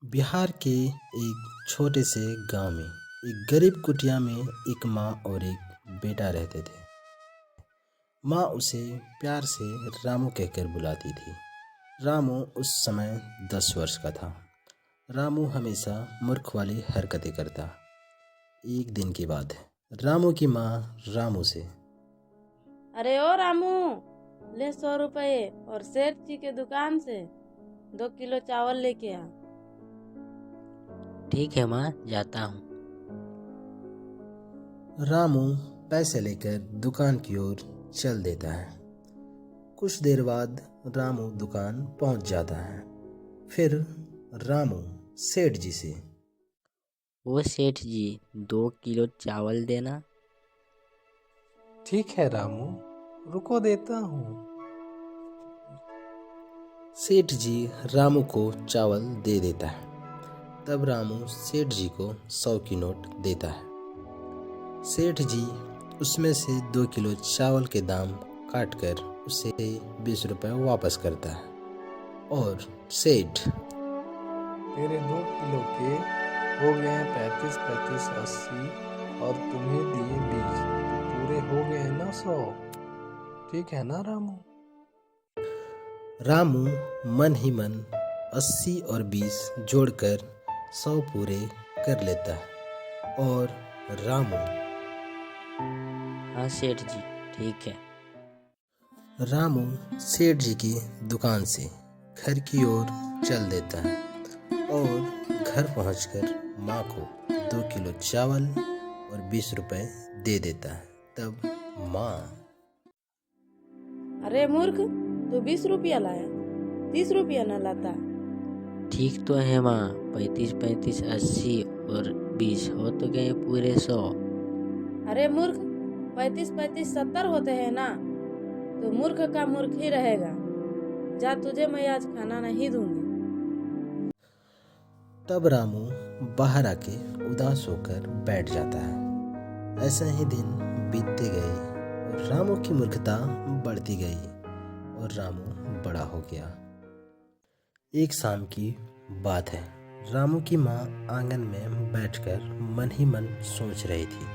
बिहार के एक छोटे से गांव में एक गरीब कुटिया में एक माँ और एक बेटा रहते थे। माँ उसे प्यार से रामू कहकर बुलाती थी। रामू उस समय 10 वर्ष का था। रामू हमेशा मूर्ख वाली हरकतें करता। एक दिन की बात है, रामू की माँ रामू से, अरे ओ रामू, ले 100 रुपये और सेठ जी के दुकान से 2 किलो चावल लेके आ। ठीक है माँ, जाता हूँ। रामू पैसे लेकर दुकान की ओर चल देता है। कुछ देर बाद रामू दुकान पहुंच जाता है। फिर रामू सेठ जी से, वो सेठ जी 2 किलो चावल देना। ठीक है रामू, रुको देता हूँ। सेठ जी रामू को चावल दे देता है। तब रामू सेठ जी को 100 की नोट देता है। सेठ जी उसमें से 2 किलो चावल के दाम काटकर उसे 20 रुपये वापस करता है और सेठ, तेरे 2 किलो के हो गए हैं 35, 35, 80 और तुम्हें दिए 20, तो पूरे हो गए हैं ना 100। ठीक है ना रामू? रामू मन ही मन 80 और 20 जोड़कर 100 पूरे कर लेता है और रामू हाँ सेठ जी, ठीक है। रामू सेठ जी की दुकान से घर की ओर चल देता है और घर पहुंचकर माँ को 2 किलो चावल और 20 रुपए दे देता है। तब माँ, अरे मूर्ख, तू 20 रुपया लाया, 30 रुपया न लाता। ठीक तो है माँ, 35, 35, 80 और 20 हो तो गए पूरे 100। अरे मूर्ख, 35, 35, 70 होते हैं ना, तो मूर्ख का मूर्ख ही रहेगा। जा, तुझे मैं आज खाना नहीं दूंगी। तब रामू बाहर आके उदास होकर बैठ जाता है। ऐसा ही दिन बीतते गए और रामू की मूर्खता बढ़ती गई और रामू बड़ा हो गया। एक शाम की बात है, रामू की माँ आंगन में बैठकर मन ही मन सोच रही थी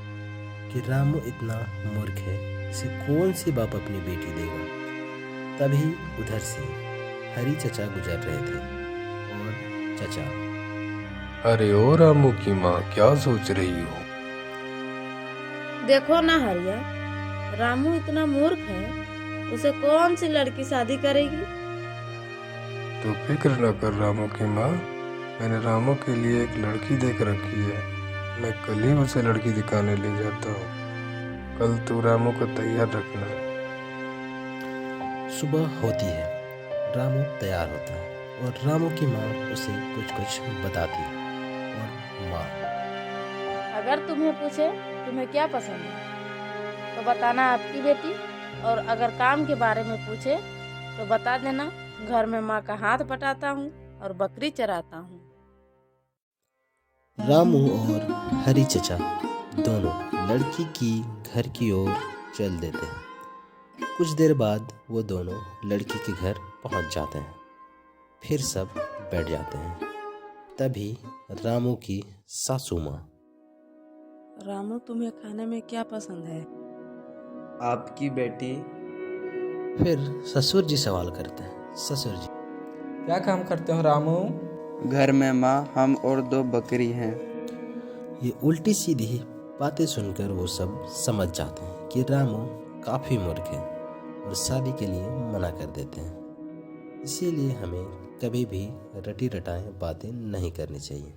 कि रामू इतना मूर्ख है, इसे कौन सी बाप अपनी बेटी देगा। तभी उधर से हरी चचा गुजर रहे थे और चचा, अरे ओ रामू की माँ, क्या सोच रही हो? देखो ना हरिया, रामू इतना मूर्ख है, उसे कौन सी लड़की शादी करेगी। तो फिक्र न कर रामू की माँ, मैंने रामू के लिए एक लड़की देख रखी है। मैं कल ही उसे लड़की दिखाने ले जाता हूँ। कल तू रामू को तैयार रखना। सुबह होती है, रामू तैयार होता है और रामू की माँ उसे कुछ कुछ बताती है। और माँ, अगर तुम्हें पूछे तुम्हें क्या पसंद है तो बताना आपकी बेटी, और अगर काम के बारे में पूछे तो बता देना घर में माँ का हाथ बटाता हूँ और बकरी चराता हूँ। रामू और हरी चचा दोनों लड़की की घर की ओर चल देते हैं। कुछ देर बाद वो दोनों लड़की के घर पहुंच जाते हैं। फिर सब बैठ जाते हैं। तभी रामू की सासू माँ, रामू, तुम्हें खाने में क्या पसंद है? आपकी बेटी। फिर ससुर जी सवाल करते हैं, ससुर जी, क्या काम करते हो रामू? घर में माँ, हम और 2 बकरी हैं। ये उल्टी सीधी बातें सुनकर वो सब समझ जाते हैं कि रामू काफ़ी मूर्ख है और शादी के लिए मना कर देते हैं। इसीलिए हमें कभी भी रटी रटाएं बातें नहीं करनी चाहिए।